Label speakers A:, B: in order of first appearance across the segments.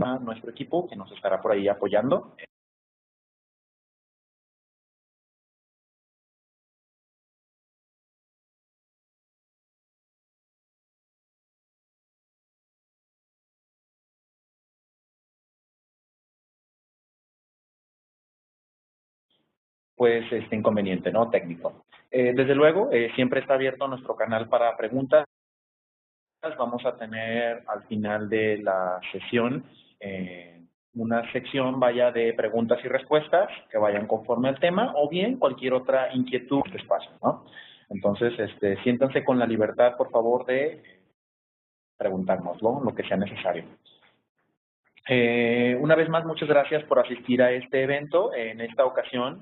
A: a nuestro equipo que nos estará por ahí apoyando. Pues este inconveniente, ¿no? Técnico. Desde luego, siempre está abierto nuestro canal para preguntas. Vamos a tener al final de la sesión una sección vaya de preguntas y respuestas que vayan conforme al tema o bien cualquier otra inquietud de este espacio, ¿no? Entonces, siéntanse con la libertad, por favor, de preguntárnoslo, lo que sea necesario. Una vez más, muchas gracias por asistir a este evento. En esta ocasión,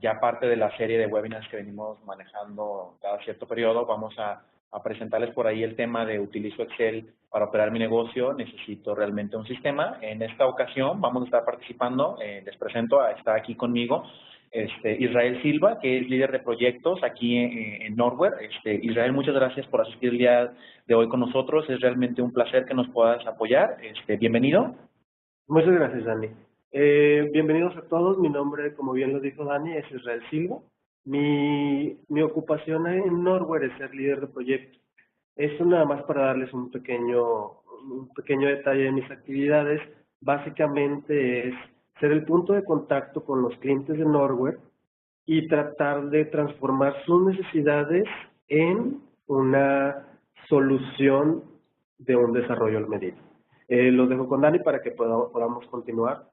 A: ya parte de la serie de webinars que venimos manejando cada cierto periodo, vamos a presentarles por ahí el tema de utilizo Excel para operar mi negocio, necesito realmente un sistema. En esta ocasión vamos a estar participando, les presento, está aquí conmigo Israel Silva, que es líder de proyectos aquí en Norware. Israel, muchas gracias por asistir el día de hoy con nosotros, es realmente un placer que nos puedas apoyar. Bienvenido.
B: Muchas gracias, Dani. Bienvenidos a todos. Mi nombre, como bien lo dijo Dani, es Israel Silva. Mi ocupación en Norware es ser líder de proyecto. Esto nada más para darles un pequeño detalle de mis actividades. Básicamente es ser el punto de contacto con los clientes de Norware y tratar de transformar sus necesidades en una solución de un desarrollo al medida. Los dejo con Dani para que podamos continuar.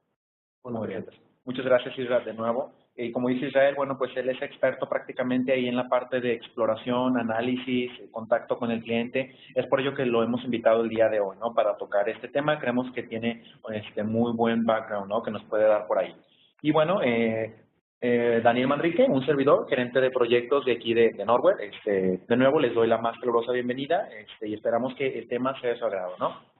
A: Muy bien. Muchas gracias, Israel, de nuevo. Y como dice Israel, bueno, pues él es experto prácticamente ahí en la parte de exploración, análisis, contacto con el cliente. Es por ello que lo hemos invitado el día de hoy, ¿no? Para tocar este tema. Creemos que tiene muy buen background, ¿no? Que nos puede dar por ahí. Y bueno, Daniel Manrique, un servidor, gerente de proyectos de aquí de Norware. De nuevo, les doy la más calurosa bienvenida y esperamos que el tema sea de su agrado, ¿no?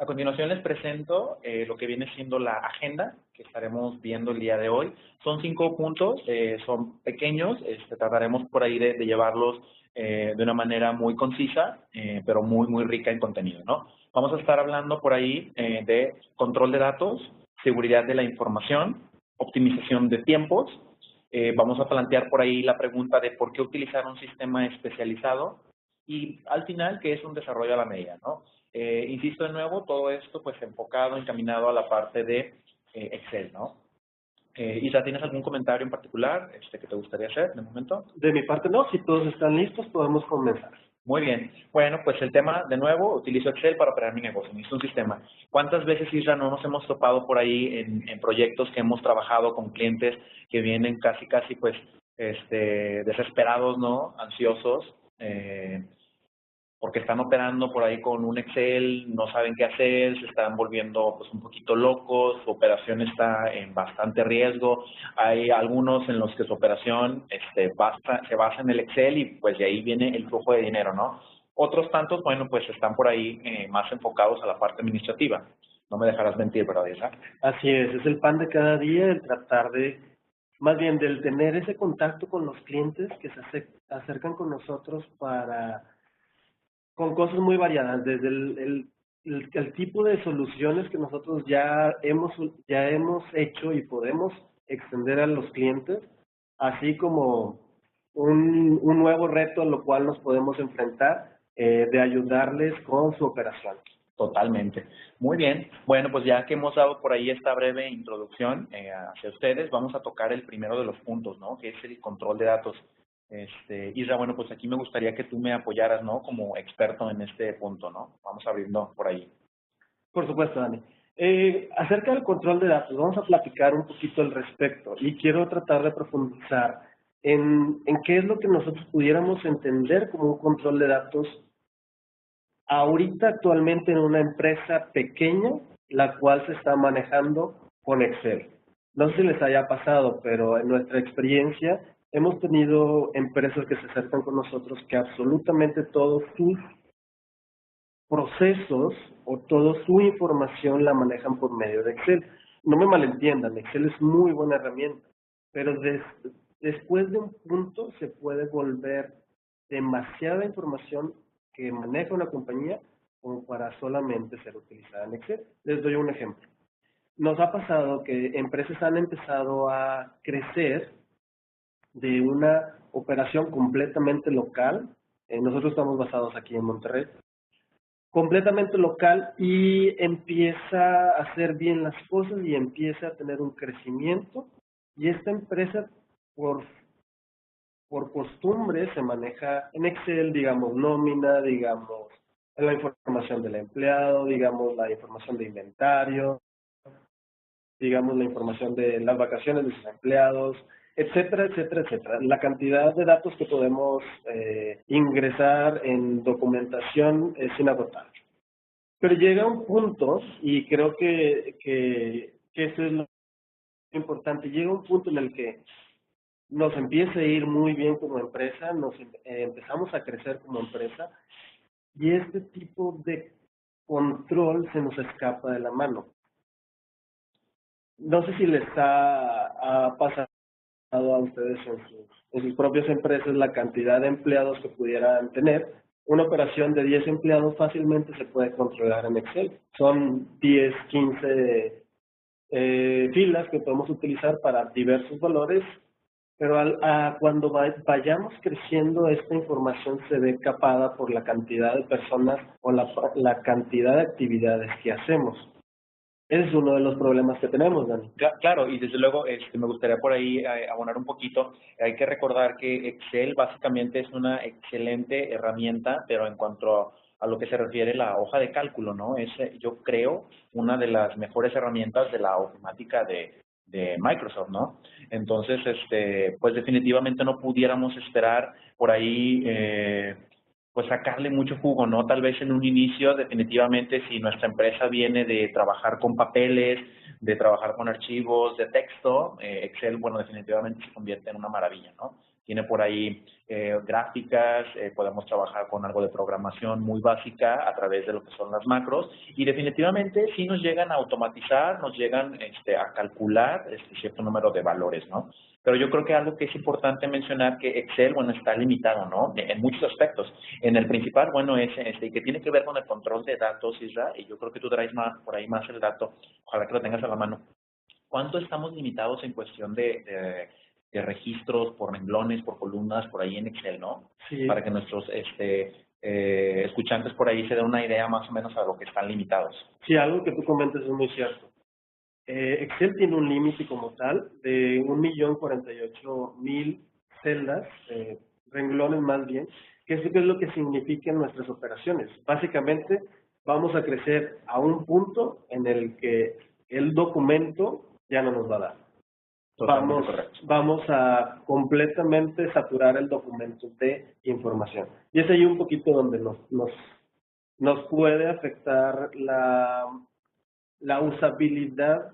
A: A continuación les presento lo que viene siendo la agenda que estaremos viendo el día de hoy. Son 5 puntos, son pequeños, trataremos por ahí de llevarlos de una manera muy concisa, pero muy rica en contenido, ¿no? Vamos a estar hablando por ahí de control de datos, seguridad de la información, optimización de tiempos. Vamos a plantear por ahí la pregunta de por qué utilizar un sistema especializado y al final qué es un desarrollo a la medida, ¿no? Insisto de nuevo, todo esto pues enfocado, encaminado a la parte de Excel, ¿no? Isa, ¿tienes algún comentario en particular que te gustaría hacer de momento?
B: De mi parte no, si todos están listos podemos comenzar.
A: Muy bien. Bueno, pues el tema, de nuevo, utilizo Excel para operar mi negocio, necesito un sistema. ¿Cuántas veces, Isra, no nos hemos topado por ahí en proyectos que hemos trabajado con clientes que vienen casi pues desesperados, ¿no? Ansiosos, porque están operando por ahí con un Excel, no saben qué hacer, se están volviendo pues un poquito locos, su operación está en bastante riesgo. Hay algunos en los que su operación se basa en el Excel y pues de ahí viene el flujo de dinero, ¿no? Otros tantos, bueno, pues están por ahí más enfocados a la parte administrativa. No me dejarás mentir, ¿verdad, Isaac?
B: Así es el pan de cada día, el tratar de, más bien del tener ese contacto con los clientes que se acercan con nosotros con cosas muy variadas, desde el tipo de soluciones que nosotros ya hemos hecho y podemos extender a los clientes, así como un nuevo reto al cual nos podemos enfrentar, de ayudarles con su operación.
A: Totalmente. Muy bien. Bueno, pues ya que hemos dado por ahí esta breve introducción hacia ustedes, vamos a tocar el primero de los puntos, ¿no? Que es el control de datos. Isra, bueno, pues aquí me gustaría que tú me apoyaras, ¿no? Como experto en este punto, ¿no? Vamos a abrirlo por ahí.
B: Por supuesto, Dani. Acerca del control de datos, vamos a platicar un poquito al respecto y quiero tratar de profundizar en qué es lo que nosotros pudiéramos entender como un control de datos ahorita actualmente en una empresa pequeña, la cual se está manejando con Excel. No sé si les haya pasado, pero en nuestra experiencia hemos tenido empresas que se acercan con nosotros que absolutamente todos sus procesos o toda su información la manejan por medio de Excel. No me malentiendan, Excel es muy buena herramienta, pero después de un punto se puede volver demasiada información que maneja una compañía como para solamente ser utilizada en Excel. Les doy un ejemplo. Nos ha pasado que empresas han empezado a crecer de una operación completamente local. Nosotros estamos basados aquí en Monterrey, completamente local, y empieza a hacer bien las cosas y empieza a tener un crecimiento, y esta empresa por costumbre se maneja en Excel, digamos nómina, digamos la información del empleado, digamos la información de inventario, digamos la información de las vacaciones de sus empleados, etcétera, etcétera, etcétera. La cantidad de datos que podemos ingresar en documentación es inagotable. Pero llega un punto, y creo que eso es lo importante, llega un punto en el que nos empieza a ir muy bien como empresa, empezamos a crecer como empresa, y este tipo de control se nos escapa de la mano. No sé si les ha pasado a ustedes en sus propias empresas la cantidad de empleados que pudieran tener. Una operación de 10 empleados fácilmente se puede controlar en Excel. Son 10, 15 filas que podemos utilizar para diversos valores, pero cuando vayamos creciendo, esta información se ve capada por la cantidad de personas o la cantidad de actividades que hacemos. Ese es uno de los problemas que tenemos, Dani.
A: Claro, y desde luego me gustaría por ahí abonar un poquito. Hay que recordar que Excel básicamente es una excelente herramienta, pero en cuanto a lo que se refiere a la hoja de cálculo, ¿no? Es, yo creo, una de las mejores herramientas de la ofimática de Microsoft, ¿no? Entonces, pues definitivamente no pudiéramos esperar por ahí pues sacarle mucho jugo, ¿no? Tal vez en un inicio, definitivamente, si nuestra empresa viene de trabajar con papeles, de trabajar con archivos de texto, Excel, bueno, definitivamente se convierte en una maravilla, ¿no? Tiene por ahí gráficas, podemos trabajar con algo de programación muy básica a través de lo que son las macros, y definitivamente sí nos llegan a automatizar, nos llegan a calcular cierto número de valores, ¿no? Pero yo creo que algo que es importante mencionar, que Excel, bueno, está limitado, ¿no? En muchos aspectos. En el principal, bueno, es que tiene que ver con el control de datos, Isra, y yo creo que tú traes más, por ahí más el dato, ojalá que lo tengas a la mano. ¿Cuánto estamos limitados en cuestión de registros por renglones, por columnas, por ahí en Excel, ¿no?
B: Sí.
A: Para que nuestros escuchantes por ahí se den una idea más o menos a lo que están limitados.
B: Sí, algo que tú comentas es muy cierto. Excel tiene un límite como tal de 1.048.000 celdas, renglones más bien, que es lo que significan nuestras operaciones. Básicamente, vamos a crecer a un punto en el que el documento ya no nos va a dar. Vamos a completamente saturar el documento de información. Y es ahí un poquito donde nos puede afectar la usabilidad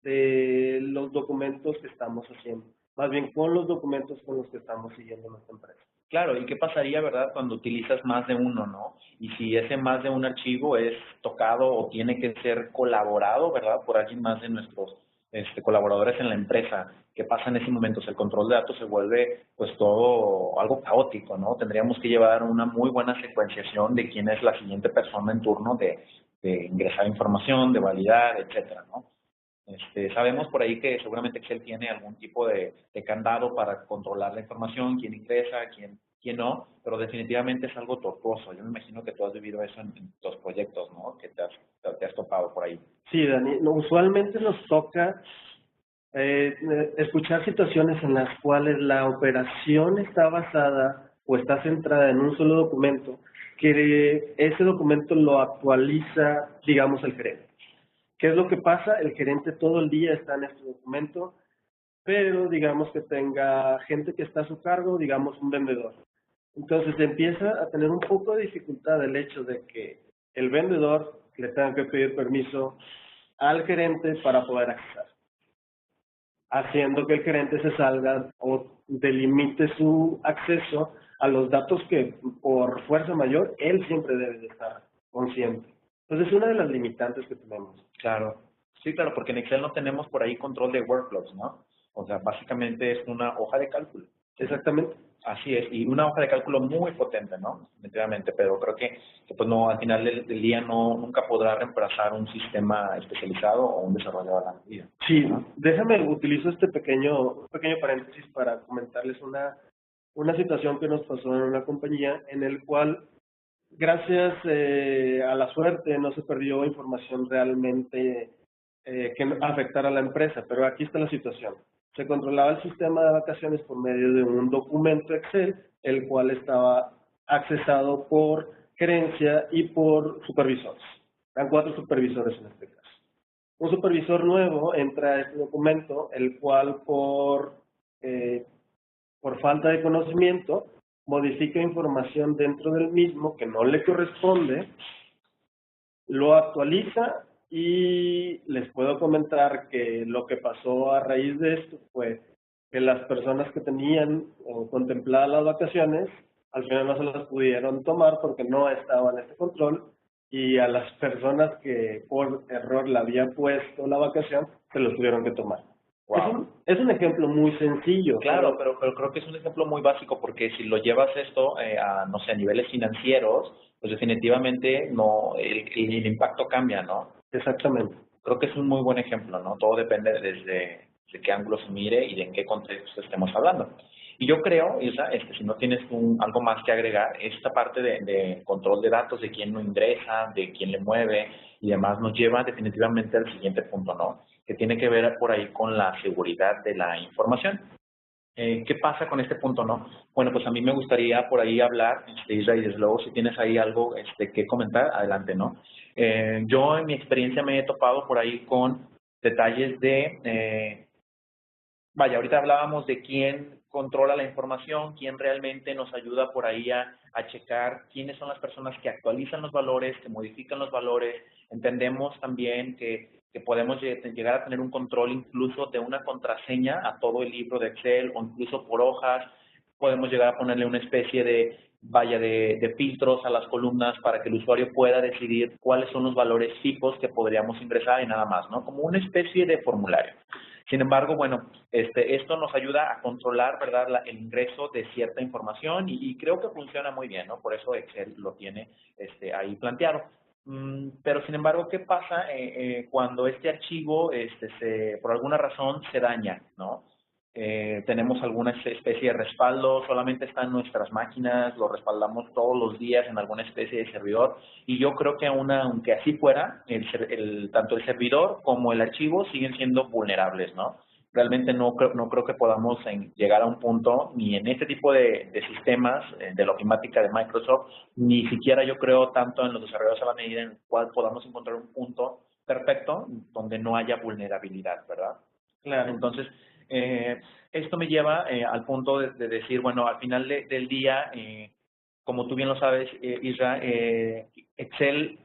B: de los documentos que estamos haciendo, más bien con los documentos con los que estamos siguiendo nuestra empresa.
A: Claro, ¿y qué pasaría, verdad, cuando utilizas más de uno, no? Y si ese más de un archivo es tocado o tiene que ser colaborado, ¿verdad?, por alguien más de nuestros colaboradores en la empresa. ¿Qué pasa en ese momento? O sea, el control de datos se vuelve, pues, todo algo caótico, ¿no? Tendríamos que llevar una muy buena secuenciación de quién es la siguiente persona en turno de ingresar información, de validar, etcétera, ¿no? Sabemos por ahí que seguramente Excel tiene algún tipo de candado para controlar la información, quién ingresa, quién no, pero definitivamente es algo tortuoso. Yo me imagino que tú has vivido eso en tus proyectos, ¿no? Que te has topado por ahí.
B: Sí, Dani, usualmente nos toca escuchar situaciones en las cuales la operación está basada o está centrada en un solo documento, que ese documento lo actualiza, digamos, el gerente. ¿Qué es lo que pasa? El gerente todo el día está en este documento, pero digamos que tenga gente que está a su cargo, digamos un vendedor. Entonces empieza a tener un poco de dificultad el hecho de que el vendedor le tenga que pedir permiso al gerente para poder acceder, haciendo que el gerente se salga o delimite su acceso a los datos que por fuerza mayor él siempre debe de estar consciente. Entonces es una de las limitantes que tenemos.
A: Claro. Sí, claro, porque en Excel no tenemos por ahí control de workflows, ¿no? O sea, básicamente es una hoja de cálculo.
B: Exactamente.
A: Así es, y una hoja de cálculo muy potente, ¿no? Definitivamente, pero creo que pues no, al final del día nunca podrá reemplazar un sistema especializado o un desarrollador a la medida.
B: Sí, déjame, utilizo este pequeño paréntesis para comentarles una situación que nos pasó en una compañía en el cual, gracias a la suerte, no se perdió información realmente que afectara a la empresa, pero aquí está la situación. Se controlaba el sistema de vacaciones por medio de un documento Excel, el cual estaba accesado por gerencia y por supervisores. Eran 4 supervisores en este caso. Un supervisor nuevo entra a este documento, el cual por falta de conocimiento modifica información dentro del mismo que no le corresponde, lo actualiza y les puedo comentar que lo que pasó a raíz de esto fue que las personas que tenían contempladas las vacaciones al final no se las pudieron tomar porque no estaban en este control, y a las personas que por error le habían puesto la vacación se los tuvieron que tomar.
A: Wow.
B: Es un ejemplo muy sencillo.
A: Claro, pero creo que es un ejemplo muy básico porque si lo llevas esto a, no sé, a niveles financieros, pues definitivamente no, el impacto cambia, ¿no?
B: Exactamente.
A: Creo que es un muy buen ejemplo, ¿no? Todo depende desde de qué ángulo se mire y de en qué contexto estemos hablando. Y yo creo, Isra, si no tienes algo más que agregar, esta parte de control de datos, de quién lo ingresa, de quién le mueve y demás, nos lleva definitivamente al siguiente punto, ¿no? Que tiene que ver por ahí con la seguridad de la información. ¿Qué pasa con este punto, no? Bueno, pues a mí me gustaría por ahí hablar, Isra, y desde luego si tienes ahí algo que comentar, adelante, ¿no? Yo en mi experiencia me he topado por ahí con detalles vaya, ahorita hablábamos de quién controla la información, quién realmente nos ayuda por ahí a checar quiénes son las personas que actualizan los valores, que modifican los valores. Entendemos también que podemos llegar a tener un control incluso de una contraseña a todo el libro de Excel o incluso por hojas. Podemos llegar a ponerle una especie de filtros a las columnas para que el usuario pueda decidir cuáles son los valores fijos que podríamos ingresar y nada más, ¿no? Como una especie de formulario. Sin embargo, bueno, esto nos ayuda a controlar, ¿verdad?, el ingreso de cierta información y creo que funciona muy bien, ¿no? Por eso Excel lo tiene ahí planteado. Pero, sin embargo, ¿qué pasa cuando este archivo por alguna razón se daña, ¿no? Tenemos alguna especie de respaldo, solamente está en nuestras máquinas, lo respaldamos todos los días en alguna especie de servidor, y yo creo que aunque así fuera, tanto el servidor como el archivo siguen siendo vulnerables, ¿no? Realmente no creo que podamos llegar a un punto, ni en este tipo de sistemas de la ofimática de Microsoft, ni siquiera yo creo tanto en los desarrolladores a la medida en el cual podamos encontrar un punto perfecto donde no haya vulnerabilidad, ¿verdad?
B: Claro.
A: Entonces, esto me lleva al punto de decir, bueno, al final del día, como tú bien lo sabes, Isra, Excel,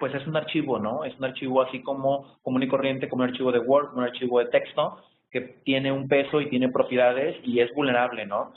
A: pues es un archivo, ¿no? Es un archivo así como común y corriente, como un archivo de Word, un archivo de texto, que tiene un peso y tiene propiedades y es vulnerable, ¿no?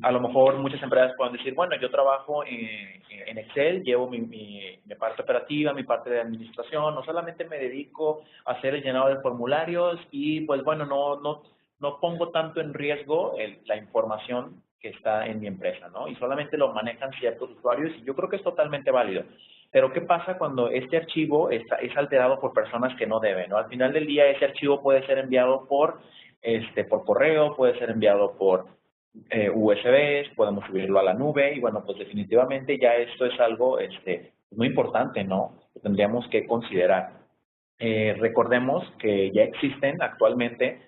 A: A lo mejor muchas empresas pueden decir, bueno, yo trabajo en Excel, llevo mi parte operativa, mi parte de administración, no solamente me dedico a hacer el llenado de formularios y pues bueno, no pongo tanto en riesgo la información que está en mi empresa, ¿no? Y solamente lo manejan ciertos usuarios y yo creo que es totalmente válido. Pero ¿qué pasa cuando este archivo es alterado por personas que no deben, ¿no? Al final del día ese archivo puede ser enviado por correo, puede ser enviado por USBs, podemos subirlo a la nube y bueno, pues definitivamente ya esto es algo muy importante, ¿no? Que tendríamos que considerar. Recordemos que ya existen actualmente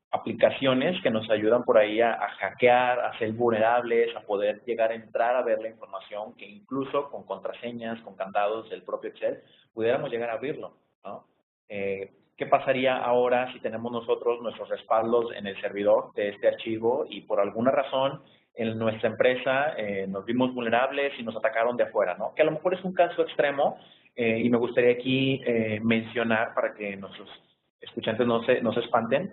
A: aplicaciones que nos ayudan por ahí a hackear, a ser vulnerables, a poder llegar a entrar a ver la información que incluso con contraseñas, con candados del propio Excel, pudiéramos llegar a abrirlo, ¿no? ¿Qué pasaría ahora si tenemos nosotros nuestros respaldos en el servidor de este archivo y por alguna razón en nuestra empresa nos vimos vulnerables y nos atacaron de afuera, ¿no? Que a lo mejor es un caso extremo y me gustaría aquí mencionar para que nuestros escuchantes no se espanten.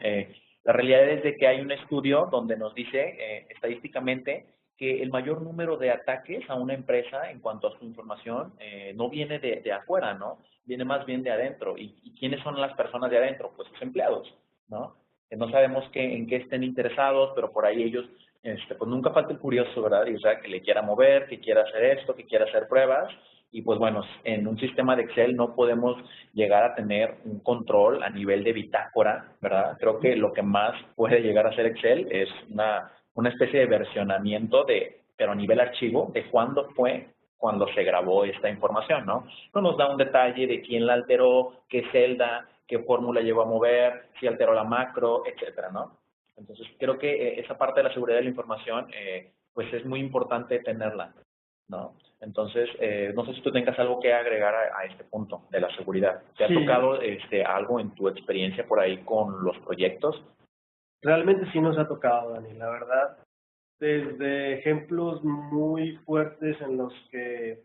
A: La realidad es de que hay un estudio donde nos dice estadísticamente que el mayor número de ataques a una empresa en cuanto a su información no viene de afuera, ¿no? Viene más bien de adentro. ¿Y quiénes son las personas de adentro? Pues sus empleados, ¿no? no sabemos en qué estén interesados, pero por ahí ellos, pues nunca falta el curioso, ¿verdad? Israel, que le quiera mover, que quiera hacer esto, que quiera hacer pruebas. Y pues bueno, en un sistema de Excel no podemos llegar a tener un control a nivel de bitácora, ¿verdad? Creo que lo que más puede llegar a ser Excel es una especie de versionamiento pero a nivel archivo, de cuando se grabó esta información, ¿no? No nos da un detalle de quién la alteró, qué celda, qué fórmula llegó a mover, si alteró la macro, etcétera, ¿no? Entonces, creo que esa parte de la seguridad de la información, pues es muy importante tenerla, ¿no? Entonces, no sé si tú tengas algo que agregar a este punto de la seguridad. ¿Te ha
B: Sí,
A: tocado algo en tu experiencia por ahí con los proyectos?
B: realmente sí nos ha tocado, Dani, la verdad. Desde ejemplos muy fuertes en los que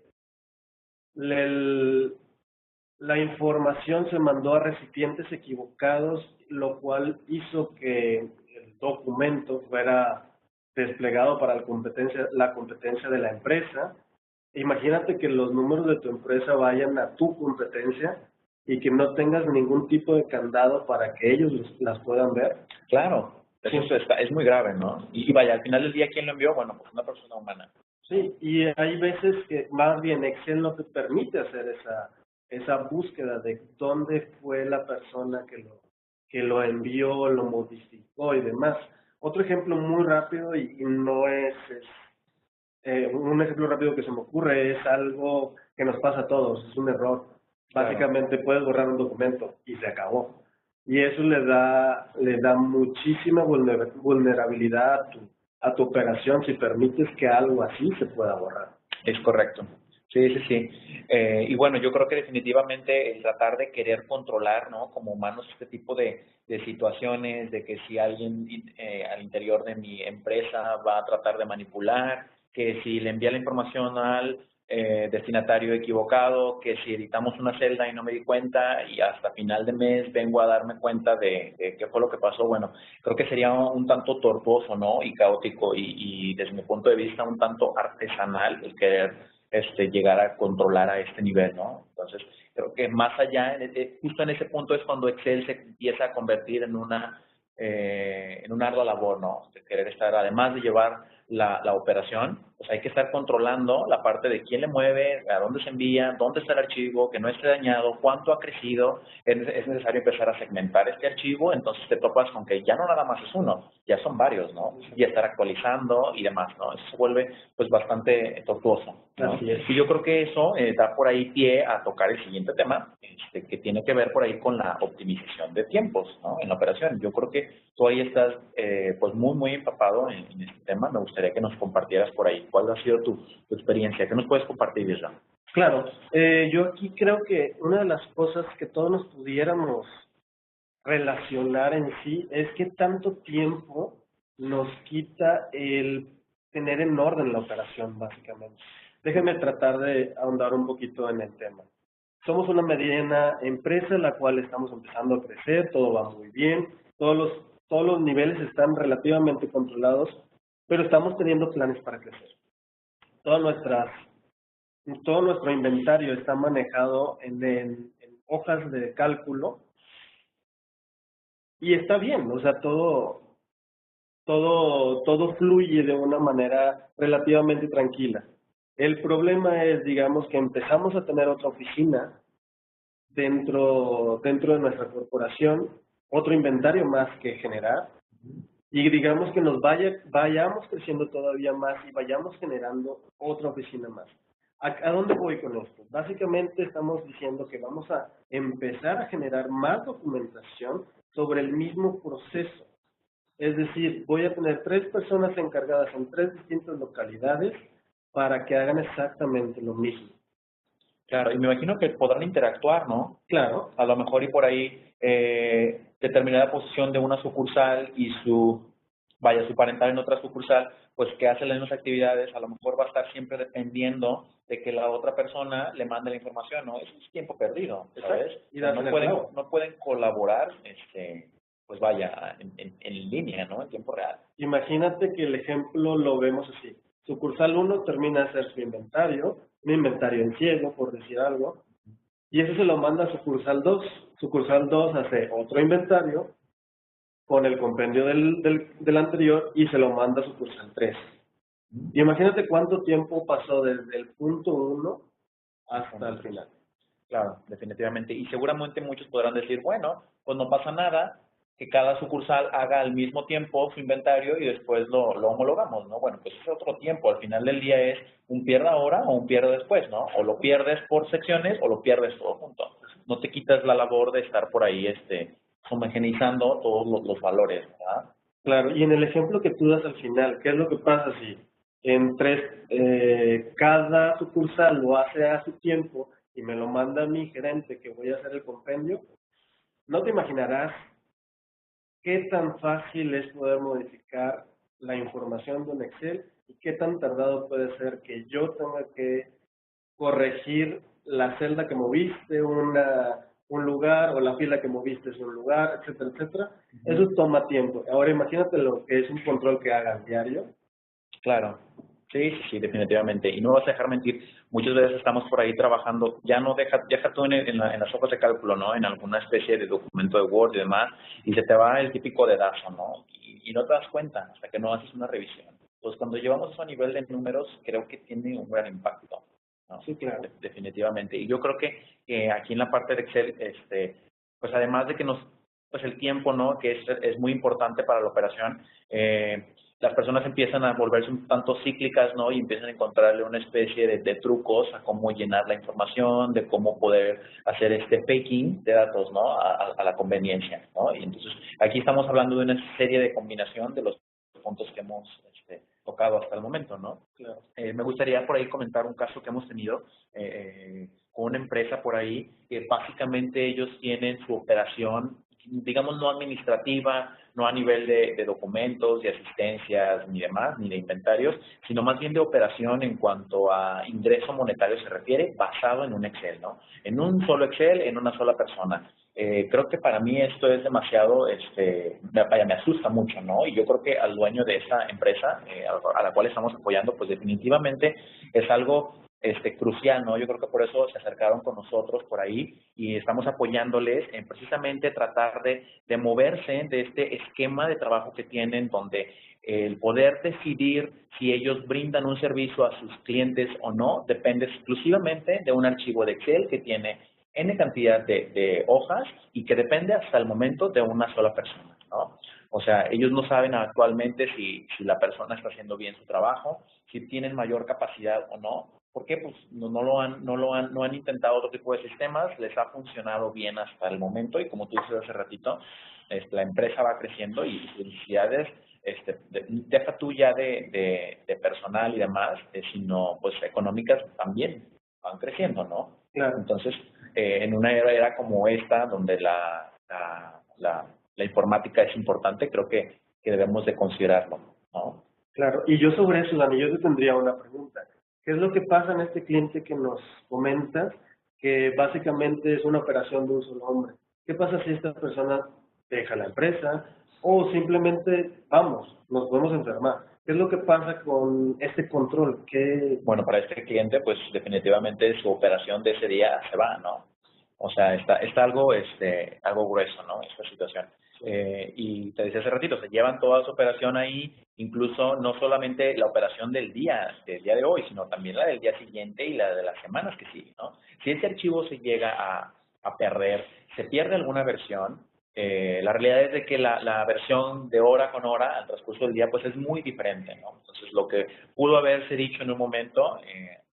B: el- la información se mandó a recipientes equivocados, lo cual hizo que el documento fuera desplegado para la competencia de la empresa. Imagínate que los números de tu empresa vayan a tu competencia y que no tengas ningún tipo de candado para que ellos las puedan ver.
A: Claro,
B: Sí.
A: eso es muy grave, ¿no? Y vaya, al final del día, ¿quién lo envió? Bueno, pues una persona humana.
B: Sí, y hay veces que más bien Excel no te permite hacer esa búsqueda de dónde fue la persona que lo envió, lo modificó y demás. Otro ejemplo muy rápido y no un ejemplo rápido que se me ocurre, es algo que nos pasa a todos, es un error.
A: Claro.
B: Básicamente puedes borrar un documento y se acabó. Y eso le da muchísima vulnerabilidad a tu operación si permites que algo así se pueda borrar.
A: Es correcto. Sí, sí, sí. Y bueno, yo creo que definitivamente el tratar de querer controlar, ¿no? Como humanos, este tipo de situaciones, de que si alguien al interior de mi empresa va a tratar de manipular, que si le envía la información al destinatario equivocado, que si editamos una celda y no me di cuenta y hasta final de mes vengo a darme cuenta de qué fue lo que pasó, bueno, creo que sería un tanto tortuoso, ¿no? Y caótico y desde mi punto de vista un tanto artesanal el querer llegar a controlar a este nivel, ¿no? Entonces, creo que más allá, justo en ese punto es cuando Excel se empieza a convertir en una ardua labor, ¿no? De querer estar, además de llevar la operación, pues hay que estar controlando la parte de quién le mueve, a dónde se envía, dónde está el archivo, que no esté dañado, cuánto ha crecido. Es necesario empezar a segmentar este archivo, entonces te topas con que ya no nada más es uno, ya son varios, ¿no? Y estar actualizando y demás, ¿no? Eso se vuelve pues bastante tortuoso, ¿no?
B: Así es.
A: Y yo creo que eso da por ahí pie a tocar el siguiente tema, que tiene que ver por ahí con la optimización de tiempos, ¿no? En la operación. Yo creo que tú ahí estás pues muy, muy empapado en este tema. Me gustaría que nos compartieras por ahí. ¿Cuál ha sido tu experiencia? ¿Qué nos puedes compartir, Isra?
B: Claro, yo aquí creo que una de las cosas que todos nos pudiéramos relacionar en sí es qué tanto tiempo nos quita el tener en orden la operación, básicamente. Déjenme tratar de ahondar un poquito en el tema. Somos una mediana empresa en la cual estamos empezando a crecer, todo va muy bien, todos los niveles están relativamente controlados, pero estamos teniendo planes para crecer. Todo nuestro inventario está manejado en hojas de cálculo y está bien, o sea, todo fluye de una manera relativamente tranquila. El problema es, digamos, que empezamos a tener otra oficina dentro de nuestra corporación, otro inventario más que generar, y digamos que vayamos creciendo todavía más y vayamos generando otra oficina más. ¿A dónde voy con esto? Básicamente estamos diciendo que vamos a empezar a generar más documentación sobre el mismo proceso. Es decir, voy a tener 3 personas encargadas en 3 distintas localidades para que hagan exactamente lo mismo.
A: Claro, y me imagino que podrán interactuar, ¿no?
B: Claro.
A: A lo mejor y por ahí determinada posición de una sucursal y su parental en otra sucursal, pues que hace las mismas actividades, a lo mejor va a estar siempre dependiendo de que la otra persona le mande la información, ¿no? Eso es tiempo perdido, ¿sabes?
B: Y
A: no pueden colaborar, pues vaya, en línea, ¿no? En tiempo real.
B: Imagínate que el ejemplo lo vemos así. Sucursal 1 termina de hacer su inventario, un inventario en ciego, por decir algo, y eso se lo manda a sucursal 2. Sucursal 2 hace otro inventario, con el compendio del anterior y se lo manda a sucursal 3. Y imagínate cuánto tiempo pasó desde el punto 1 hasta el final.
A: Claro, definitivamente. Y seguramente muchos podrán decir, bueno, pues no pasa nada, que cada sucursal haga al mismo tiempo su inventario y después lo homologamos, ¿no? Bueno, pues es otro tiempo. Al final del día es un pierde ahora o un pierde después, ¿no? O lo pierdes por secciones o lo pierdes todo junto. No te quitas la labor de estar por ahí homogeneizando todos los valores, ¿verdad?
B: Claro, y en el ejemplo que tú das al final, ¿qué es lo que pasa si en 3, cada sucursal lo hace a su tiempo y me lo manda mi gerente que voy a hacer el compendio? No te imaginarás qué tan fácil es poder modificar la información de un Excel y qué tan tardado puede ser que yo tenga que corregir la celda que moviste, un lugar, o la fila que moviste es un lugar, etcétera, etcétera. Eso toma tiempo. Ahora imagínate lo que es un control que hagas diario.
A: Claro. Sí, definitivamente. Y no vas a dejar mentir, muchas veces estamos por ahí trabajando, ya no deja tú en las hojas de cálculo, ¿no? En alguna especie de documento de Word y demás, y se te va el típico dedazo, ¿no? Y no te das cuenta hasta que no haces una revisión. Pues cuando llevamos eso a nivel de números, creo que tiene un gran impacto, ¿no?
B: Sí, claro.
A: Definitivamente. Y yo creo que aquí en la parte de Excel, pues además de que pues el tiempo, ¿no? Que es muy importante para la operación, las personas empiezan a volverse un tanto cíclicas, ¿no? Y empiezan a encontrarle una especie de trucos a cómo llenar la información, de cómo poder hacer faking de datos, ¿no? A la conveniencia, ¿no? Y entonces aquí estamos hablando de una serie de combinación de los puntos que hemos tocado hasta el momento, ¿no?
B: Claro.
A: Me gustaría por ahí comentar un caso que hemos tenido con una empresa por ahí que básicamente ellos tienen su operación, digamos, no administrativa, no a nivel de documentos, de asistencias, ni demás, ni de inventarios, sino más bien de operación en cuanto a ingreso monetario se refiere, basado en un Excel, ¿no? En un solo Excel, en una sola persona. Creo que para mí esto es demasiado, me asusta mucho, ¿no? Y yo creo que al dueño de esa empresa, a la cual estamos apoyando, pues definitivamente es algo crucial, ¿no? Yo creo que por eso se acercaron con nosotros por ahí y estamos apoyándoles en precisamente tratar de moverse de este esquema de trabajo que tienen, donde el poder decidir si ellos brindan un servicio a sus clientes o no depende exclusivamente de un archivo de Excel que tiene N cantidad de hojas y que depende hasta el momento de una sola persona, ¿no? O sea, ellos no saben actualmente si la persona está haciendo bien su trabajo, si tienen mayor capacidad o no. ¿Por qué? Pues no han intentado otro tipo de sistemas, les ha funcionado bien hasta el momento y como tú dices hace ratito, la empresa va creciendo y felicidades, deja tú ya de personal y demás, sino pues económicas también van creciendo, ¿no?
B: Claro.
A: Entonces, en una era como esta, donde la informática es importante, creo que debemos de considerarlo, ¿no?
B: Claro, y yo sobre eso, Dani, yo te tendría una pregunta. ¿Qué es lo que pasa en este cliente que nos comentas, que básicamente es una operación de un solo hombre? ¿Qué pasa si esta persona deja la empresa o simplemente, vamos, nos podemos enfermar? ¿Qué es lo que pasa con este control?
A: Bueno, para este cliente, pues definitivamente su operación de ese día se va, ¿no? O sea, está algo grueso, ¿no? Esta situación. Y te decía hace ratito, se llevan toda su operación ahí, incluso no solamente la operación del día de hoy, sino también la del día siguiente y la de las semanas que siguen, ¿no? Si ese archivo se llega a perder, se pierde alguna versión, la realidad es de que la versión de hora con hora al transcurso del día pues es muy diferente, ¿no? Entonces lo que pudo haberse dicho en un momento,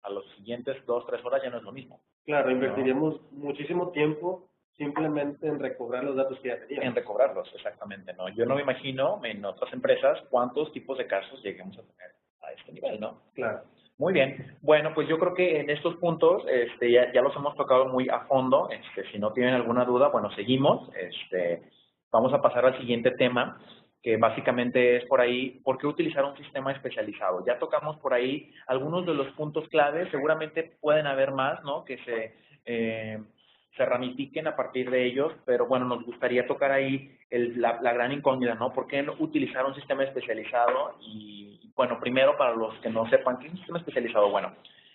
A: a los siguientes 2, 3 horas ya no es lo mismo.
B: Claro, invertiríamos muchísimo tiempo simplemente en recobrar los datos que ya teníamos.
A: En recobrarlos, exactamente, ¿no? Yo no me imagino en otras empresas cuántos tipos de casos lleguemos a tener a este nivel, ¿no?
B: Claro.
A: Muy bien. Bueno, pues yo creo que en estos puntos ya los hemos tocado muy a fondo. Si no tienen alguna duda, bueno, seguimos. Vamos a pasar al siguiente tema, que básicamente es por ahí, ¿por qué utilizar un sistema especializado? Ya tocamos por ahí algunos de los puntos claves, seguramente pueden haber más, ¿no? Que se ramifiquen a partir de ellos, pero bueno, nos gustaría tocar ahí la gran incógnita, ¿no? ¿Por qué no utilizar un sistema especializado? Y bueno, primero para los que no sepan, ¿qué es un sistema especializado? Bueno,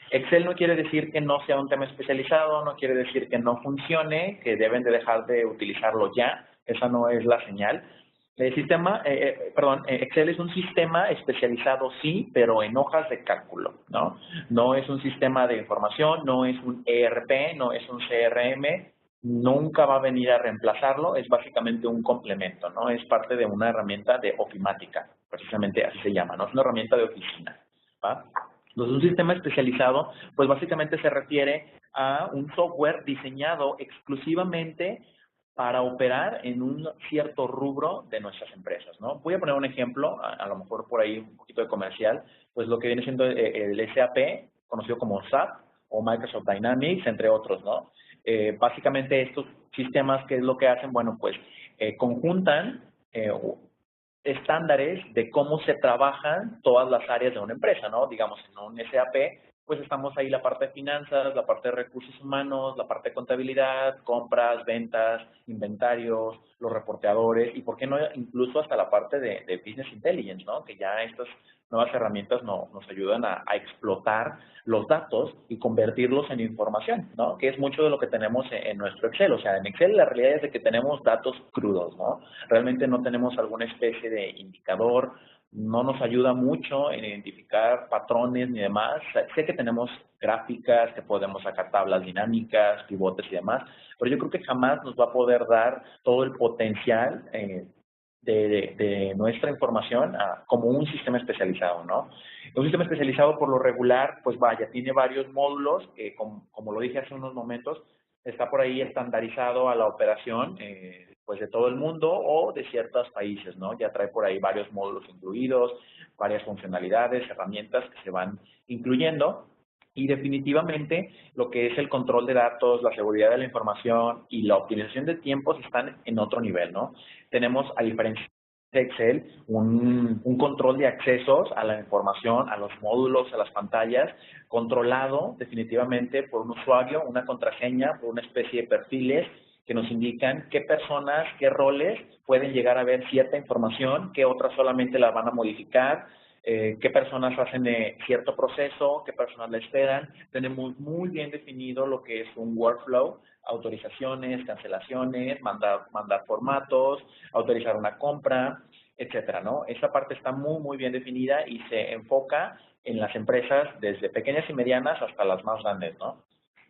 A: Excel no quiere decir que no sea un tema especializado, no quiere decir que no funcione, que deben de dejar de utilizarlo ya, esa no es la señal. Excel es un sistema especializado, sí, pero en hojas de cálculo, ¿no? No es un sistema de información, no es un ERP, no es un CRM, nunca va a venir a reemplazarlo, es básicamente un complemento, ¿no? Es parte de una herramienta de ofimática, precisamente así se llama, ¿no? Es una herramienta de oficina, ¿va? Entonces, un sistema especializado, pues básicamente se refiere a un software diseñado exclusivamente para operar en un cierto rubro de nuestras empresas, ¿no? Voy a poner un ejemplo, a lo mejor por ahí un poquito de comercial, pues lo que viene siendo el SAP, conocido como SAP o Microsoft Dynamics, entre otros, ¿no? Básicamente estos sistemas, ¿qué es lo que hacen? Bueno, pues conjuntan estándares de cómo se trabajan todas las áreas de una empresa, ¿no? Digamos, en un SAP, pues estamos ahí la parte de finanzas, la parte de recursos humanos, la parte de contabilidad, compras, ventas, inventarios, los reporteadores y, ¿por qué no?, incluso hasta la parte de Business Intelligence, ¿no? Que ya estas nuevas herramientas nos ayudan a explotar los datos y convertirlos en información, ¿no? Que es mucho de lo que tenemos en nuestro Excel. O sea, en Excel la realidad es de que tenemos datos crudos, ¿no? Realmente no tenemos alguna especie de indicador, no nos ayuda mucho en identificar patrones ni demás. Sé que tenemos gráficas, que podemos sacar tablas dinámicas, pivotes y demás, pero yo creo que jamás nos va a poder dar todo el potencial de nuestra información como un sistema especializado, ¿no? Un sistema especializado, por lo regular, pues vaya, tiene varios módulos que, como lo dije hace unos momentos, está por ahí estandarizado a la operación, pues de todo el mundo o de ciertos países, ¿no? Ya trae por ahí varios módulos incluidos, varias funcionalidades, herramientas que se van incluyendo. Y definitivamente lo que es el control de datos, la seguridad de la información y la optimización de tiempos están en otro nivel, ¿no? Tenemos, a diferencia de Excel, un control de accesos a la información, a los módulos, a las pantallas, controlado definitivamente por un usuario, una contraseña, por una especie de perfiles que nos indican qué personas, qué roles pueden llegar a ver cierta información, qué otras solamente la van a modificar, qué personas hacen cierto proceso, qué personas la esperan. Tenemos muy bien definido lo que es un workflow, autorizaciones, cancelaciones, mandar formatos, autorizar una compra, etcétera, ¿no? Esa parte está muy bien definida y se enfoca en las empresas desde pequeñas y medianas hasta las más grandes, ¿no?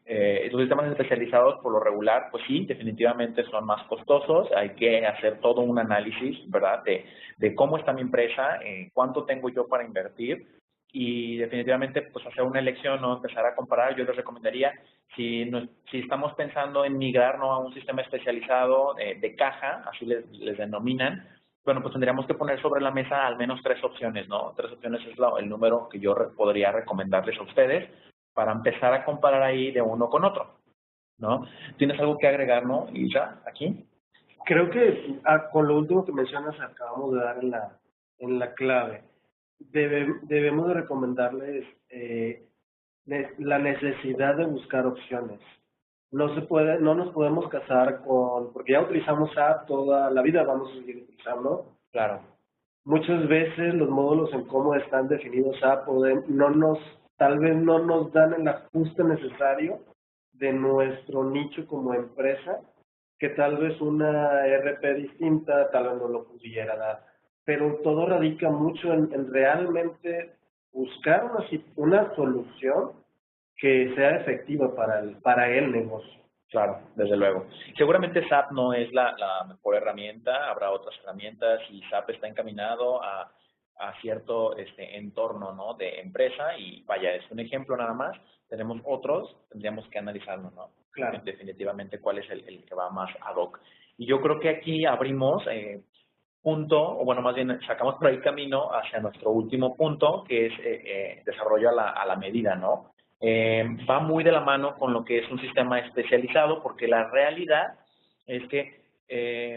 A: Los sistemas especializados, por lo regular, pues sí, definitivamente son más costosos. Hay que hacer todo un análisis, ¿verdad?, de cómo está mi empresa, cuánto tengo yo para invertir y definitivamente pues hacer una elección, ¿no? Empezar a comparar. Yo les recomendaría, si estamos pensando en migrar, ¿no?, a un sistema especializado de caja, así les denominan, bueno, pues tendríamos que poner sobre la mesa al menos 3 opciones, ¿no? 3 opciones es el número que yo podría recomendarles a ustedes para empezar a comparar ahí de uno con otro, ¿no? ¿Tienes algo que agregar, no, Isra, aquí?
B: Creo que con lo último que mencionas acabamos de dar en la clave. Debemos de recomendarles la necesidad de buscar opciones. No nos podemos casar porque ya utilizamos SAP toda la vida, vamos a seguir utilizando.
A: Claro.
B: Muchas veces los módulos en cómo están definidos SAP tal vez no nos dan el ajuste necesario de nuestro nicho como empresa, que tal vez una RP distinta tal vez no lo pudiera dar. Pero todo radica mucho en realmente buscar una solución que sea efectiva para el negocio.
A: Claro, desde luego. Seguramente SAP no es la mejor herramienta, habrá otras herramientas y SAP está encaminado a cierto entorno, ¿no?, de empresa y vaya, es un ejemplo nada más. Tenemos otros, tendríamos que analizarlo, ¿no?
B: Claro.
A: Definitivamente cuál es el que va más ad hoc. Y yo creo que aquí abrimos punto, o bueno, más bien sacamos por ahí camino hacia nuestro último punto, que es desarrollo a la medida, ¿no? Va muy de la mano con lo que es un sistema especializado, porque la realidad es que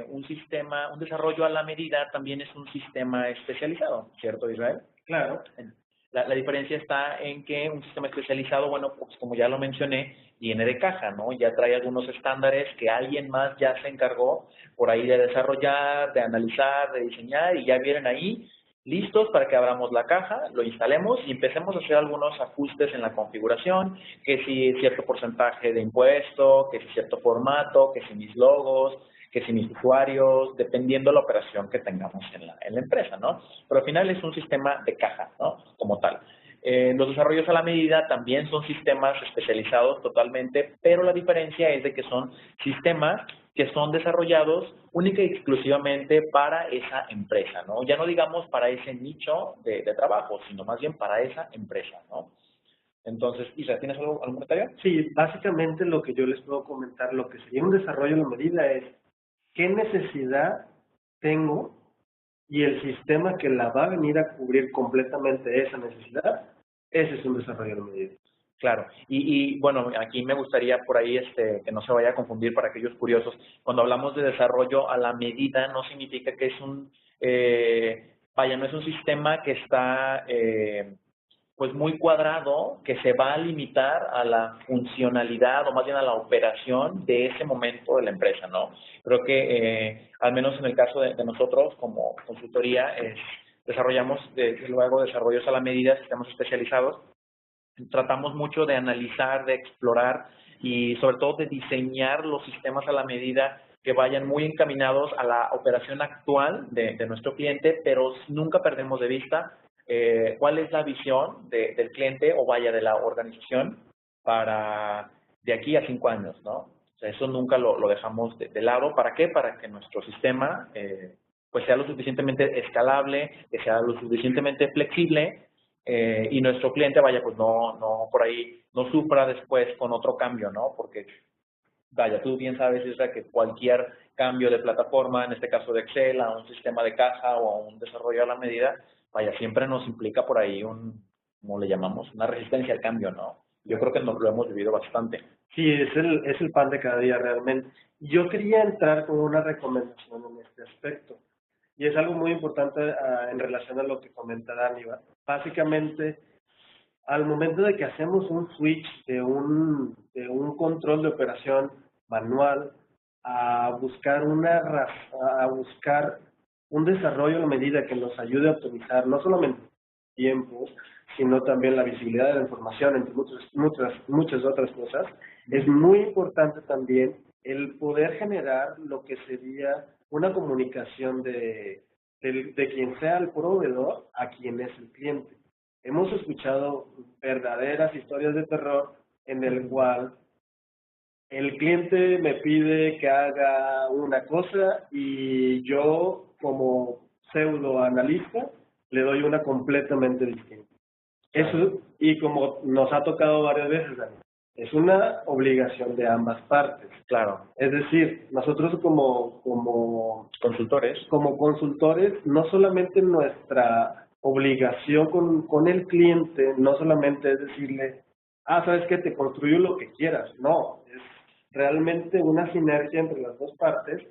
A: un desarrollo a la medida también es un sistema especializado, ¿cierto, Israel?
B: Claro.
A: La diferencia está en que un sistema especializado, bueno, pues como ya lo mencioné, viene de caja, ¿no? Ya trae algunos estándares que alguien más ya se encargó por ahí de desarrollar, de analizar, de diseñar y ya vienen ahí listos para que abramos la caja, lo instalemos y empecemos a hacer algunos ajustes en la configuración, que si cierto porcentaje de impuesto, que si cierto formato, que si mis logos, que si mis usuarios, dependiendo de la operación que tengamos en la empresa, ¿no? Pero al final es un sistema de caja, ¿no? Como tal. Los desarrollos a la medida también son sistemas especializados totalmente, pero la diferencia es de que son sistemas que son desarrollados única y exclusivamente para esa empresa, ¿no? Ya no digamos para ese nicho de trabajo, sino más bien para esa empresa, ¿no? Entonces, Isa, ¿tienes algún comentario?
B: Sí, básicamente lo que yo les puedo comentar, lo que sería un desarrollo a la medida es qué necesidad tengo y el sistema que la va a venir a cubrir completamente esa necesidad, ese es un desarrollo a la medida.
A: Claro, y bueno, aquí me gustaría por ahí que no se vaya a confundir para aquellos curiosos. Cuando hablamos de desarrollo a la medida, no significa que es no es un sistema que está pues muy cuadrado, que se va a limitar a la funcionalidad o más bien a la operación de ese momento de la empresa, ¿no? Creo que al menos en el caso de nosotros como consultoría, desarrollamos luego desarrollos a la medida, sistemas especializados. Tratamos mucho de analizar, de explorar y sobre todo de diseñar los sistemas a la medida que vayan muy encaminados a la operación actual de nuestro cliente, pero nunca perdemos de vista cuál es la visión del cliente o vaya de la organización para de aquí a 5 años, ¿no? O sea, eso nunca lo dejamos de lado. ¿Para qué? Para que nuestro sistema pues sea lo suficientemente escalable, que sea lo suficientemente flexible y nuestro cliente vaya pues no por ahí no sufra después con otro cambio, ¿no? Porque vaya, tú bien sabes, Isra, que cualquier cambio de plataforma, en este caso de Excel, a un sistema de caja o a un desarrollo a la medida, vaya, siempre nos implica por ahí como le llamamos, una resistencia al cambio, ¿no? Yo creo que nos lo hemos vivido bastante.
B: Sí, es el pan de cada día realmente. Yo quería entrar con una recomendación en este aspecto. Y es algo muy importante en relación a lo que comenta Dani. Básicamente, al momento de que hacemos un switch de un control de operación manual a buscar un desarrollo a la medida que nos ayude a optimizar no solamente tiempo, sino también la visibilidad de la información, entre muchas otras cosas, es muy importante también el poder generar lo que sería una comunicación de quien sea el proveedor a quien es el cliente. Hemos escuchado verdaderas historias de terror en el cual el cliente me pide que haga una cosa y yo como pseudo analista le doy una completamente distinta. Eso, y como nos ha tocado varias veces, Dani, es una obligación de ambas partes.
A: Claro.
B: Es decir, nosotros como consultores, no solamente nuestra obligación con el cliente, no solamente es decirle, sabes que te construyo lo que quieras, no, es realmente una sinergia entre las dos partes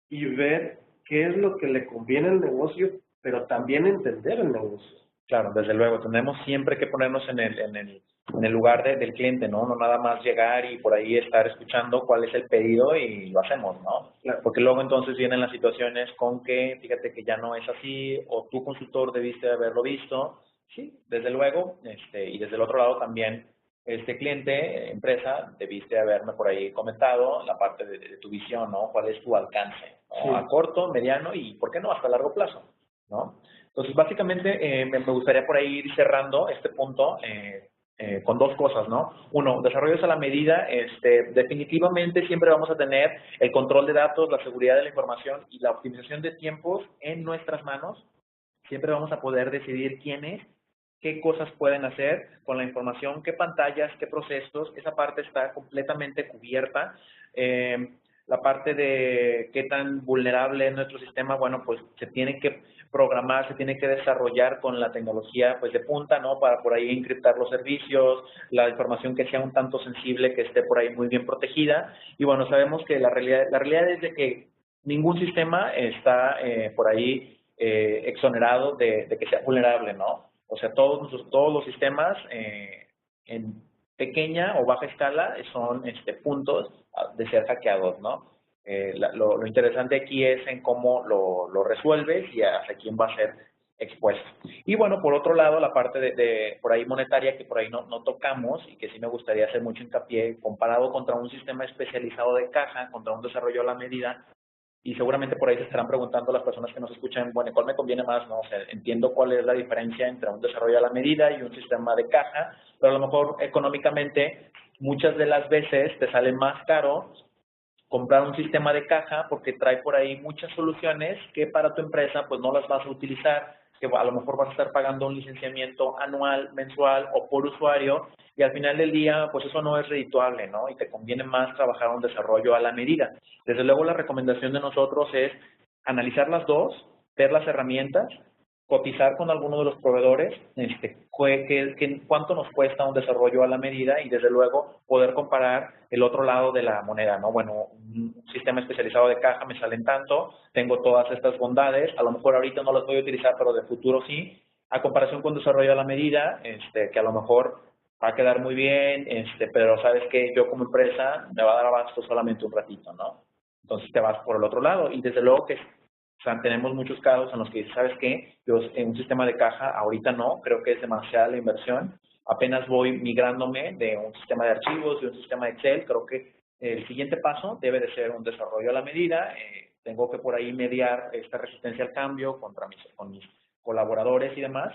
B: y ver qué es lo que le conviene al negocio, pero también entender el negocio.
A: Claro, desde luego, tenemos siempre que ponernos en el lugar del cliente, ¿no? No nada más llegar y por ahí estar escuchando cuál es el pedido y lo hacemos, ¿no?
B: Claro.
A: Porque luego entonces vienen las situaciones con que, fíjate que ya no es así, o tu consultor debiste haberlo visto. Sí, desde luego, y desde el otro lado también, cliente, empresa, debiste haberme por ahí comentado la parte de tu visión, ¿no? ¿Cuál es tu alcance, ¿no?
B: Sí.
A: A corto, mediano y, ¿por qué no?, hasta largo plazo, ¿no? Entonces, básicamente, me gustaría por ahí ir cerrando este punto con dos cosas, ¿no? Uno, desarrollos a la medida. Definitivamente siempre vamos a tener el control de datos, la seguridad de la información y la optimización de tiempos en nuestras manos. Siempre vamos a poder decidir quiénes, qué cosas pueden hacer con la información, qué pantallas, qué procesos. Esa parte está completamente cubierta. La parte de qué tan vulnerable es nuestro sistema, bueno, pues se tiene que programar, se tiene que desarrollar con la tecnología pues de punta, ¿no? Para por ahí encriptar los servicios, la información que sea un tanto sensible, que esté por ahí muy bien protegida. Y bueno, sabemos que la realidad es de que ningún sistema está por ahí exonerado de que sea vulnerable, ¿no? O sea, todos los sistemas en pequeña o baja escala son puntos de ser hackeados, ¿no? Lo interesante aquí es en cómo lo resuelves y hacia quién va a ser expuestos. Y bueno, por otro lado, la parte de por ahí monetaria que por ahí no tocamos y que sí me gustaría hacer mucho hincapié, comparado contra un sistema especializado de caja, contra un desarrollo a la medida, y seguramente por ahí se estarán preguntando las personas que nos escuchan, bueno, ¿cuál me conviene más? No, o sea, entiendo cuál es la diferencia entre un desarrollo a la medida y un sistema de caja, pero a lo mejor económicamente muchas de las veces te sale más caro comprar un sistema de caja porque trae por ahí muchas soluciones que para tu empresa pues no las vas a utilizar, que a lo mejor vas a estar pagando un licenciamiento anual, mensual o por usuario y al final del día pues eso no es redituable, ¿no? Y te conviene más trabajar un desarrollo a la medida. Desde luego la recomendación de nosotros es analizar las dos, ver las herramientas, cotizar con alguno de los proveedores, cuánto nos cuesta un desarrollo a la medida y desde luego poder comparar el otro lado de la moneda, ¿no? Bueno, un sistema especializado de caja me salen tanto, tengo todas estas bondades, a lo mejor ahorita no las voy a utilizar, pero de futuro sí, a comparación con desarrollo a la medida, que a lo mejor va a quedar muy bien, pero sabes que yo como empresa me va a dar abasto solamente un ratito, ¿no? Entonces te vas por el otro lado y desde luego que o sea, tenemos muchos casos en los que dices, ¿sabes qué? Yo en un sistema de caja ahorita no, creo que es demasiada la inversión. Apenas voy migrándome de un sistema de archivos, de un sistema de Excel. Creo que el siguiente paso debe de ser un desarrollo a la medida. Tengo que por ahí mediar esta resistencia al cambio con mis colaboradores y demás.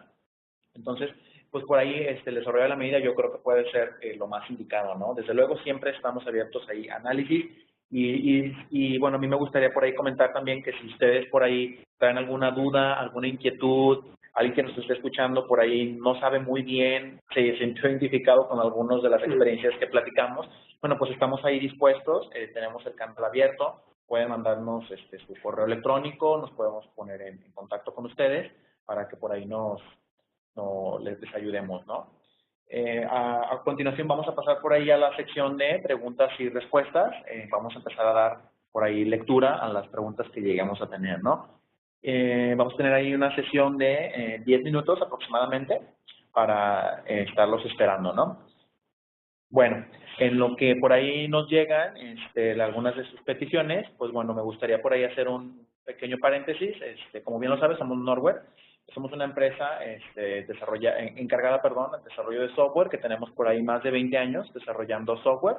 A: Entonces, pues por ahí el desarrollo a la medida yo creo que puede ser lo más indicado, ¿no? Desde luego siempre estamos abiertos ahí a análisis y bueno, a mí me gustaría por ahí comentar también que si ustedes por ahí traen alguna duda, alguna inquietud, alguien que nos esté escuchando por ahí no sabe muy bien, se sintió identificado con algunas de las experiencias que platicamos, bueno, pues estamos ahí dispuestos, tenemos el canal abierto, pueden mandarnos su correo electrónico, nos podemos poner en contacto con ustedes para que por ahí les ayudemos, ¿no? A continuación vamos a pasar por ahí a la sección de preguntas y respuestas. Vamos a empezar a dar por ahí lectura a las preguntas que lleguemos a tener, ¿no? Vamos a tener ahí una sesión de 10 minutos aproximadamente para estarlos esperando, ¿no? Bueno, en lo que por ahí nos llegan algunas de sus peticiones, pues bueno, me gustaría por ahí hacer un pequeño paréntesis. Como bien lo sabes, somos Norware. Somos una empresa encargada del desarrollo de software, que tenemos por ahí más de 20 años desarrollando software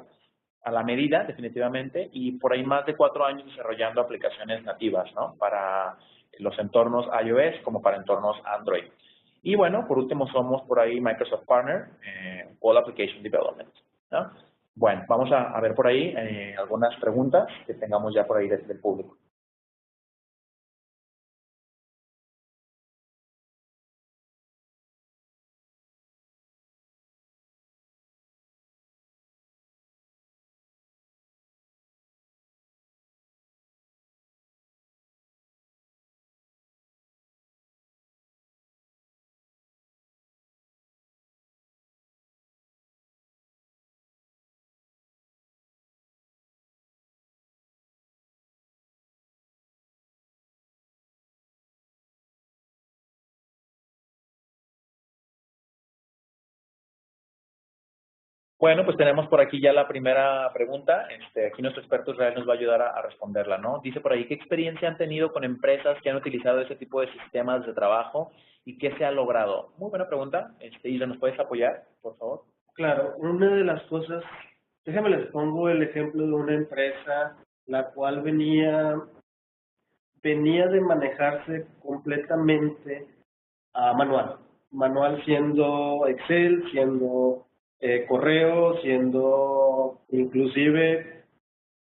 A: a la medida, definitivamente, y por ahí más de 4 años desarrollando aplicaciones nativas, ¿no? Para los entornos iOS como para entornos Android. Y bueno, por último somos por ahí Microsoft Partner, All Application Development, ¿no? Bueno, vamos a ver por ahí algunas preguntas que tengamos ya por ahí del público. Bueno, pues tenemos por aquí ya la primera pregunta. Aquí nuestro experto Israel nos va a ayudar a responderla, ¿no? Dice por ahí, ¿qué experiencia han tenido con empresas que han utilizado ese tipo de sistemas de trabajo y qué se ha logrado? Muy buena pregunta. Isla, ¿nos puedes apoyar, por favor?
B: Claro, una de las cosas, déjame les pongo el ejemplo de una empresa la cual venía de manejarse completamente a manual siendo Excel, siendo correo, siendo inclusive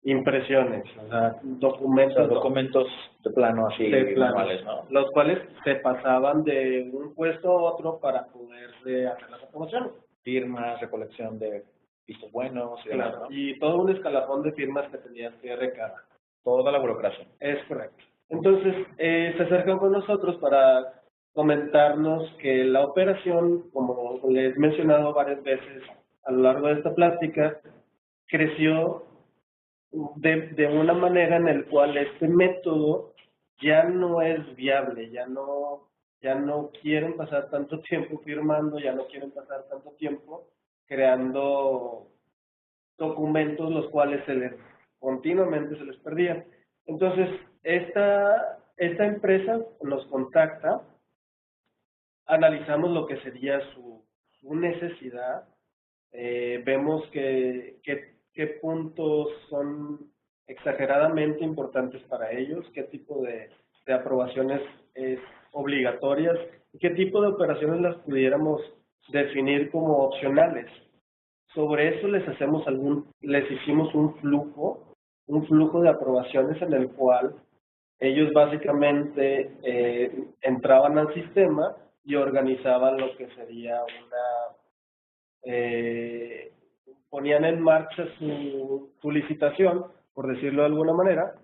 B: impresiones, o sea,
A: documentos de plano así, manuales, ¿no?
B: Los cuales se pasaban de un puesto a otro para poder hacer las aprobaciones.
A: Firmas, recolección de vistos buenos y demás, ¿no?
B: Y todo un escalafón de firmas que tenías que recabar.
A: Toda la burocracia.
B: Es correcto. Entonces, se acercan con nosotros para comentarnos que la operación, como les he mencionado varias veces a lo largo de esta plática, creció de una manera en la cual este método ya no es viable, ya no quieren pasar tanto tiempo firmando, ya no quieren pasar tanto tiempo creando documentos los cuales continuamente se les perdían. Entonces, esta empresa nos contacta analizamos lo que sería su necesidad, vemos qué puntos son exageradamente importantes para ellos, qué tipo de aprobaciones obligatorias y qué tipo de operaciones las pudiéramos definir como opcionales. Sobre eso les hicimos un flujo de aprobaciones en el cual ellos básicamente entraban al sistema y organizaban lo que sería ponían en marcha su licitación, por decirlo de alguna manera,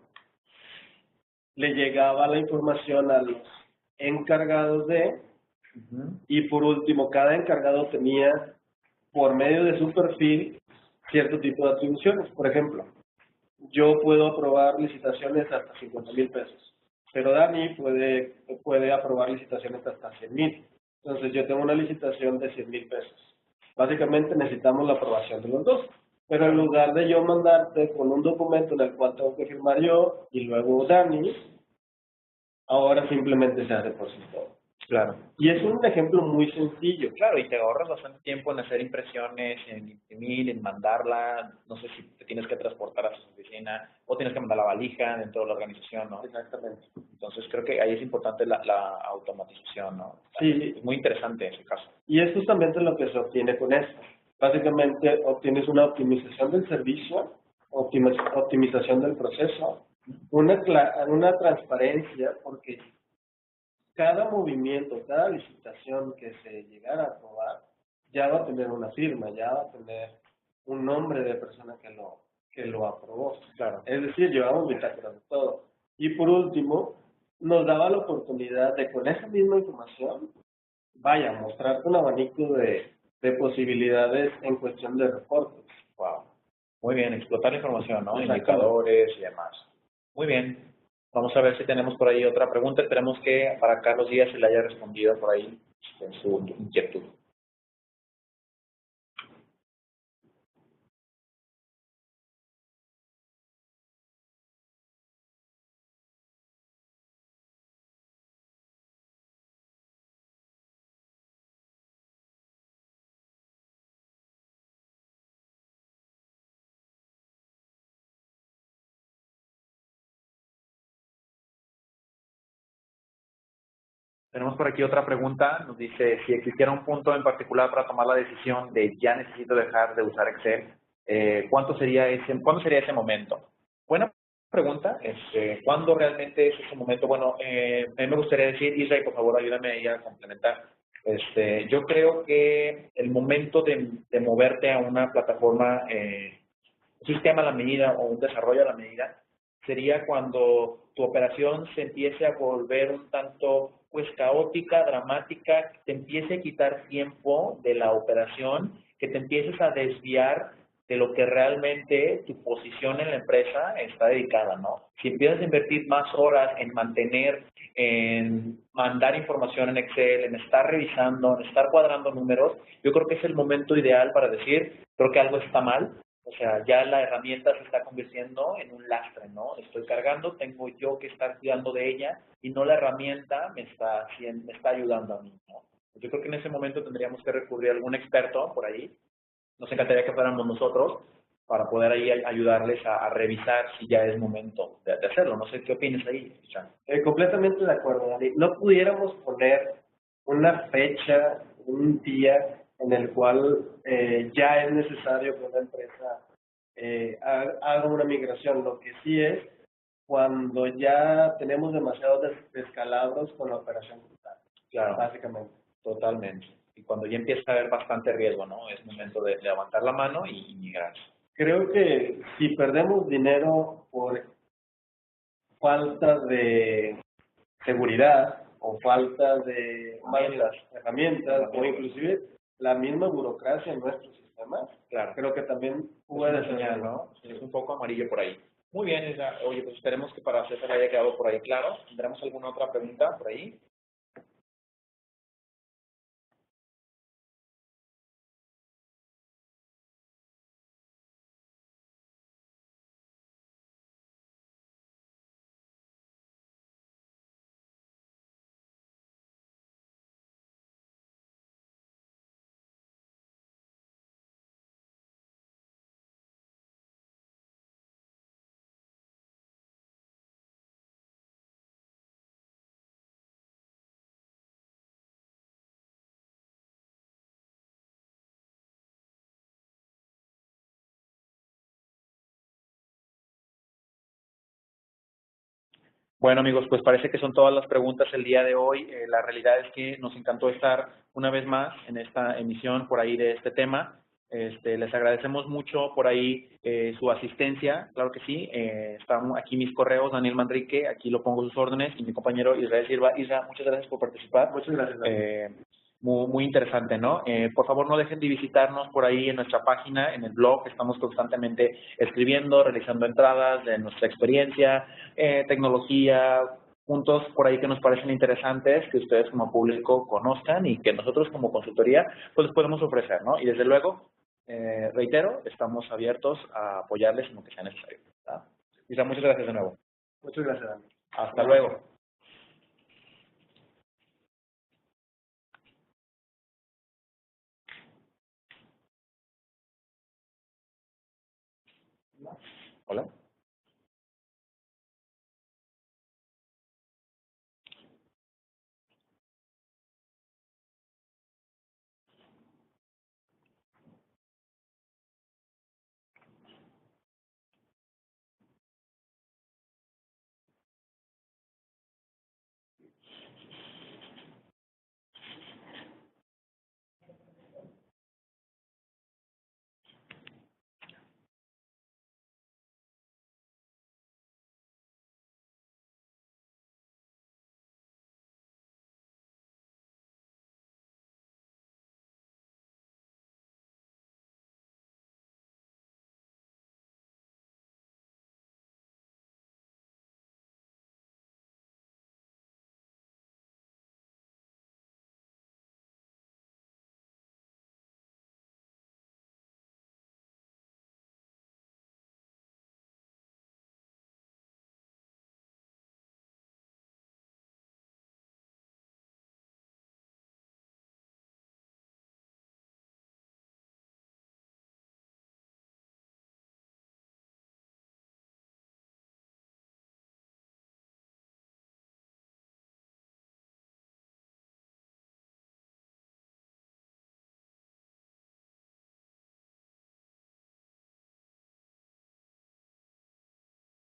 B: le llegaba la información a los encargados y por último, cada encargado tenía, por medio de su perfil, cierto tipo de atribuciones. Por ejemplo, yo puedo aprobar licitaciones hasta 50,000 pesos, pero Dani puede aprobar licitaciones hasta 100,000. Entonces yo tengo una licitación de 100,000 pesos. Básicamente necesitamos la aprobación de los dos. Pero en lugar de yo mandarte con un documento en el cual tengo que firmar yo y luego Dani, ahora simplemente se hace por sí todo.
A: Claro.
B: Y es un ejemplo muy sencillo.
A: Claro, y te ahorras bastante tiempo en hacer impresiones, en imprimir, en mandarla. No sé si te tienes que transportar a su oficina o tienes que mandar la valija dentro de la organización, ¿no?
B: Exactamente.
A: Entonces creo que ahí es importante la automatización, ¿no?
B: Sí.
A: Es muy interesante ese caso.
B: Y es justamente lo que se obtiene con esto. Básicamente obtienes una optimización del servicio, optimización del proceso, una transparencia, porque cada movimiento, cada licitación que se llegara a aprobar, ya va a tener una firma, ya va a tener un nombre de persona que lo aprobó.
A: Claro.
B: Es decir, llevamos bitácoras de todo. Y por último, nos daba la oportunidad de, con esa misma información, mostrarte un abanico de posibilidades en cuestión de reportes.
A: Wow. Muy bien, explotar la información, ¿no? Indicadores y demás. Muy bien. Vamos a ver si tenemos por ahí otra pregunta. Esperemos que para Carlos Díaz se le haya respondido por ahí en su inquietud. Tenemos por aquí otra pregunta. Nos dice, si existiera un punto en particular para tomar la decisión de ya necesito dejar de usar Excel, ¿cuándo sería ese momento? Buena pregunta. ¿Cuándo realmente es ese momento? Bueno, a mí me gustaría decir, Israel, por favor, ayúdame ahí a complementar. Yo creo que el momento de moverte a una plataforma, un sistema a la medida o un desarrollo a la medida, sería cuando tu operación se empiece a volver un tanto pues caótica, dramática, que te empiece a quitar tiempo de la operación, que te empieces a desviar de lo que realmente tu posición en la empresa está dedicada, ¿no? Si empiezas a invertir más horas en mantener, en mandar información en Excel, en estar revisando, en estar cuadrando números, yo creo que es el momento ideal para decir, creo que algo está mal. O sea, ya la herramienta se está convirtiendo en un lastre, ¿no? Estoy cargando, tengo yo que estar cuidando de ella y no la herramienta me está ayudando a mí, ¿no? Yo creo que en ese momento tendríamos que recurrir a algún experto por ahí. Nos encantaría que fuéramos nosotros para poder ahí ayudarles a revisar si ya es momento de hacerlo. No sé qué opinas ahí, Chan.
B: Completamente de acuerdo, Dani. No pudiéramos poner una fecha, un día en el cual ya es necesario que una empresa haga una migración. Lo que sí es cuando ya tenemos demasiados descalabros con la operación total.
A: Claro.
B: Básicamente.
A: Totalmente. Y cuando ya empieza a haber bastante riesgo, ¿no? Es momento de levantar la mano y migrar.
B: Creo que si perdemos dinero por falta de seguridad o falta de herramientas o inclusive la misma burocracia en nuestros sistemas,
A: claro,
B: creo que también puede
A: señal, ¿no? Es un poco amarillo por ahí. Muy bien, oye, pues esperemos que para César haya quedado por ahí claro. ¿Tendremos alguna otra pregunta por ahí? Bueno, amigos, pues parece que son todas las preguntas el día de hoy. La realidad es que nos encantó estar una vez más en esta emisión por ahí de este tema. Les agradecemos mucho por ahí su asistencia, claro que sí. Están aquí mis correos, Daniel Manrique, aquí lo pongo sus órdenes, y mi compañero Israel Silva. Isra, muchas gracias por participar.
B: Muchas gracias, Daniel.
A: Muy interesante, ¿no? Por favor, no dejen de visitarnos por ahí en nuestra página, en el blog. Estamos constantemente escribiendo, realizando entradas de nuestra experiencia, tecnología, puntos por ahí que nos parecen interesantes, que ustedes como público conozcan y que nosotros como consultoría pues les podemos ofrecer, ¿no? Y desde luego, reitero, estamos abiertos a apoyarles en lo que sea necesario, ¿verdad? Isra, muchas gracias de nuevo.
B: Muchas gracias, Daniel.
A: Hasta luego. Hola.